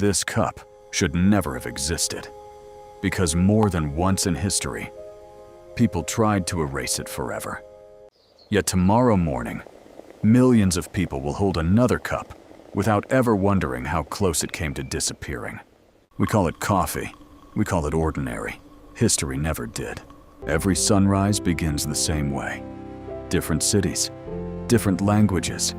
This cup should never have existed, because more than once in history, people tried to erase it forever. Yet tomorrow morning, millions of people will hold another cup without ever wondering how close it came to disappearing. We call it coffee. We call it ordinary. History never did. Every sunrise begins the same way. Different cities, different languages,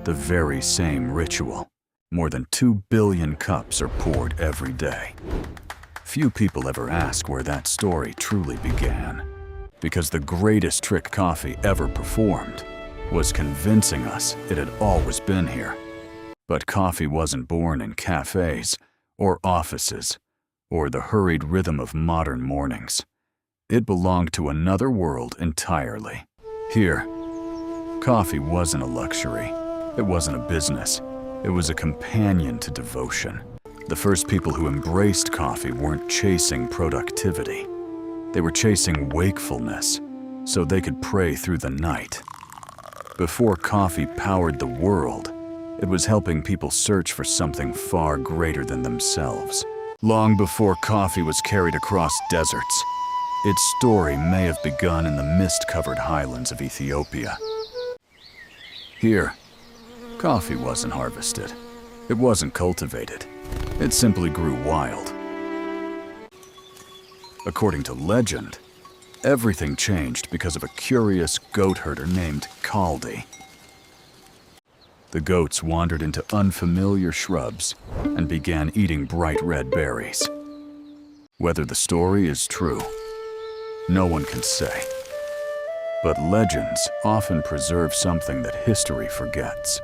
the very same ritual. More than 2 billion cups are poured every day. Few people ever ask where that story truly began, because the greatest trick coffee ever performed was convincing us it had always been here. But coffee wasn't born in cafes or offices or the hurried rhythm of modern mornings. It belonged to another world entirely. Here, coffee wasn't a luxury. It wasn't a business. It was a companion to devotion. The first people who embraced coffee weren't chasing productivity. They were chasing wakefulness, so they could pray through the night. Before coffee powered the world, it was helping people search for something far greater than themselves. Long before coffee was carried across deserts, its story may have begun in the mist-covered highlands of Ethiopia. Here, coffee wasn't harvested. It wasn't cultivated. It simply grew wild. According to legend, everything changed because of a curious goat herder named Kaldi. The goats wandered into unfamiliar shrubs and began eating bright red berries. Whether the story is true, no one can say. But legends often preserve something that history forgets.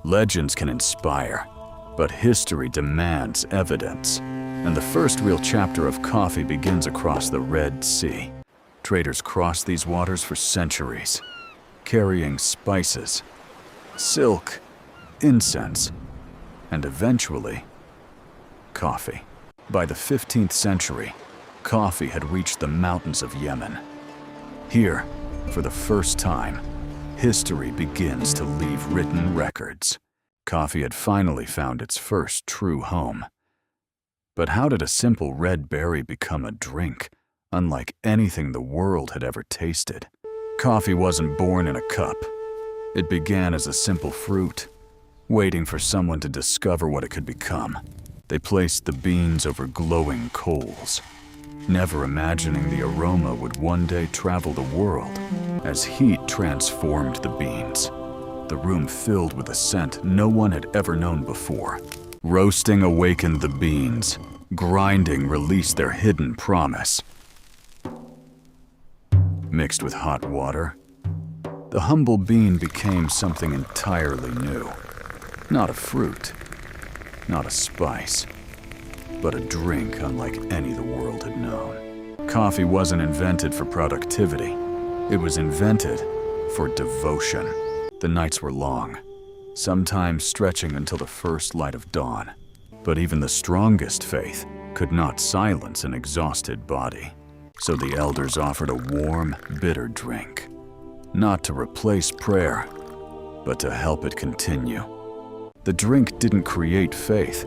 Legends can inspire, but history demands evidence. And the first real chapter of coffee begins across the Red Sea. Traders crossed these waters for centuries, carrying spices, silk, incense, and eventually, coffee. By the 15th century, coffee had reached the mountains of Yemen. Here, for the first time, history begins to leave written records. Coffee had finally found its first true home. But how did a simple red berry become a drink, unlike anything the world had ever tasted? Coffee wasn't born in a cup. It began as a simple fruit, waiting for someone to discover what it could become. They placed the beans over glowing coals, never imagining the aroma would one day travel the world. As heat transformed the beans, the room filled with a scent no one had ever known before. Roasting awakened the beans. Grinding released their hidden promise. Mixed with hot water, the humble bean became something entirely new. Not a fruit, not a spice, but a drink unlike any the world had known. Coffee wasn't invented for productivity. It was invented for devotion. The nights were long, sometimes stretching until the first light of dawn. But even the strongest faith could not silence an exhausted body. So the elders offered a warm, bitter drink, not to replace prayer, but to help it continue. The drink didn't create faith,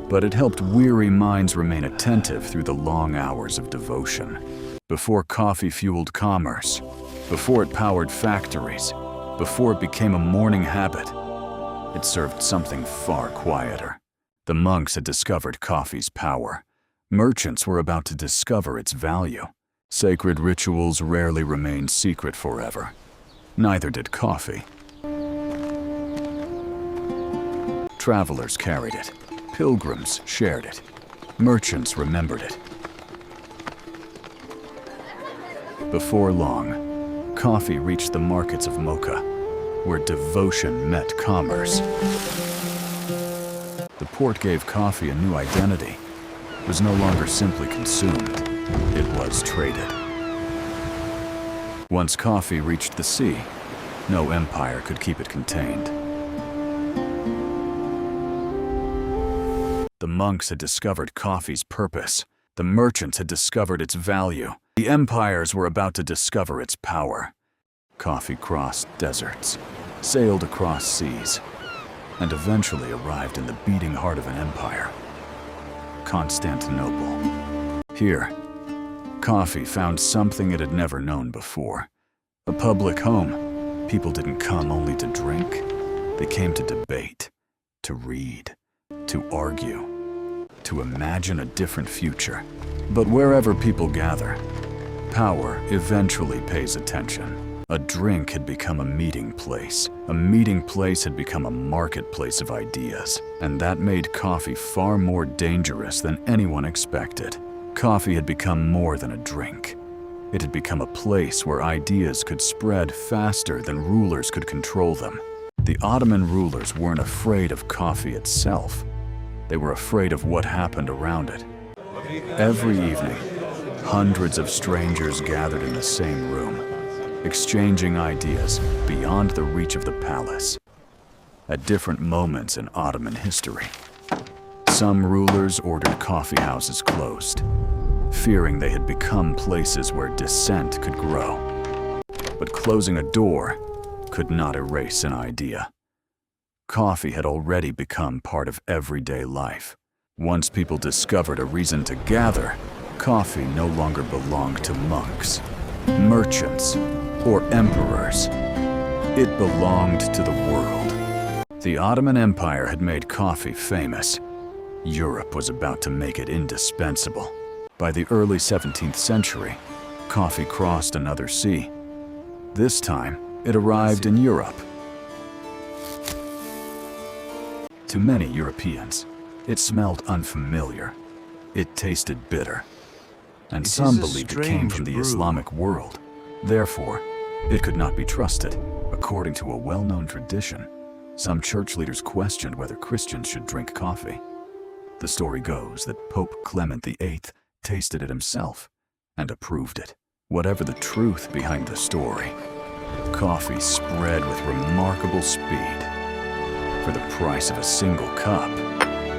but it helped weary minds remain attentive through the long hours of devotion. Before coffee fueled commerce, before it powered factories, before it became a morning habit, it served something far quieter. The monks had discovered coffee's power. Merchants were about to discover its value. Sacred rituals rarely remained secret forever. Neither did coffee. Travelers carried it. Pilgrims shared it. Merchants remembered it. Before long, coffee reached the markets of Mocha, where devotion met commerce. The port gave coffee a new identity. It was no longer simply consumed. It was traded. Once coffee reached the sea, no empire could keep it contained. The monks had discovered coffee's purpose. The merchants had discovered its value. The empires were about to discover its power. Coffee crossed deserts, sailed across seas, and eventually arrived in the beating heart of an empire. Constantinople. Here, coffee found something it had never known before. A public home. People didn't come only to drink. They came to debate, to read, to argue, to imagine a different future. But wherever people gather, power eventually pays attention. A drink had become a meeting place. A meeting place had become a marketplace of ideas. And that made coffee far more dangerous than anyone expected. Coffee had become more than a drink. It had become a place where ideas could spread faster than rulers could control them. The Ottoman rulers weren't afraid of coffee itself. They were afraid of what happened around it. Every evening, hundreds of strangers gathered in the same room, exchanging ideas beyond the reach of the palace. At different moments in Ottoman history, some rulers ordered coffeehouses closed, fearing they had become places where dissent could grow. But closing a door could not erase an idea. Coffee had already become part of everyday life. Once people discovered a reason to gather, coffee no longer belonged to monks, merchants, or emperors. It belonged to the world. The Ottoman Empire had made coffee famous. Europe was about to make it indispensable. By the early 17th century, coffee crossed another sea. This time, it arrived in Europe. To many Europeans, it smelled unfamiliar. It tasted bitter. And some believed it came from the Islamic world. Therefore, it could not be trusted. According to a well-known tradition, some church leaders questioned whether Christians should drink coffee. The story goes that Pope Clement VIII tasted it himself and approved it. Whatever the truth behind the story, coffee spread with remarkable speed. For the price of a single cup,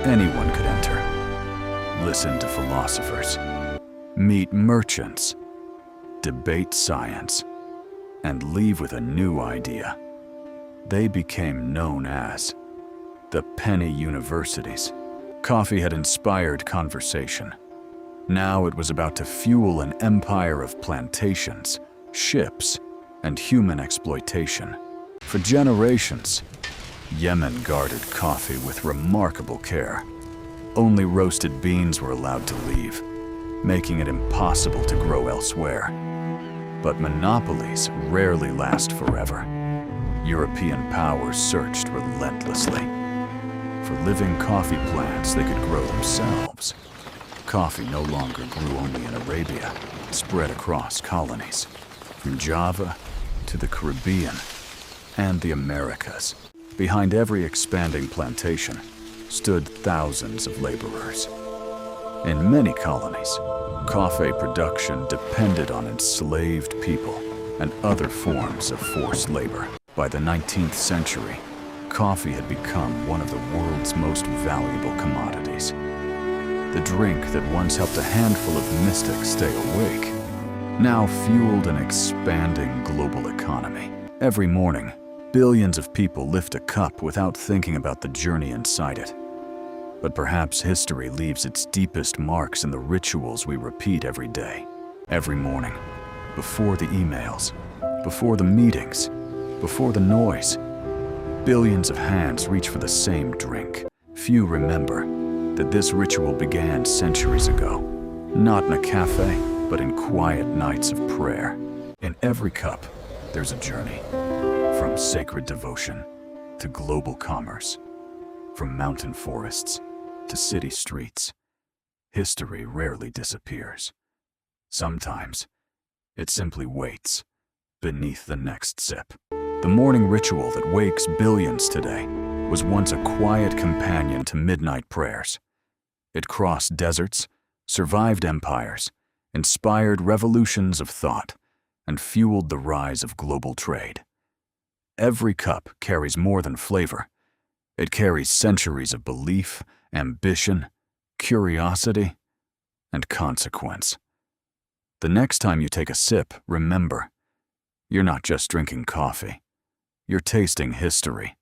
anyone could enter. Listen to philosophers, meet merchants, debate science, and leave with a new idea. They became known as the penny universities. Coffee had inspired conversation. Now it was about to fuel an empire of plantations, ships, and human exploitation. For generations, Yemen guarded coffee with remarkable care. Only roasted beans were allowed to leave, making it impossible to grow elsewhere. But monopolies rarely last forever. European powers searched relentlessly. For living coffee plants they could grow themselves. Coffee no longer grew only in Arabia, it spread across colonies, from Java to the Caribbean and the Americas. Behind every expanding plantation stood thousands of laborers. In many colonies, coffee production depended on enslaved people and other forms of forced labor. By the 19th century, coffee had become one of the world's most valuable commodities. The drink that once helped a handful of mystics stay awake now fueled an expanding global economy. Every morning, billions of people lift a cup without thinking about the journey inside it. But perhaps history leaves its deepest marks in the rituals we repeat every day. Every morning, before the emails, before the meetings, before the noise, billions of hands reach for the same drink. Few remember that this ritual began centuries ago, not in a cafe, but in quiet nights of prayer. In every cup, there's a journey, from sacred devotion to global commerce, from mountain forests to city streets. History rarely disappears. Sometimes, it simply waits beneath the next sip. The morning ritual that wakes billions today was once a quiet companion to midnight prayers. It crossed deserts, survived empires, inspired revolutions of thought, and fueled the rise of global trade. Every cup carries more than flavor. It carries centuries of belief, ambition, curiosity, and consequence. The next time you take a sip, remember, you're not just drinking coffee. You're tasting history,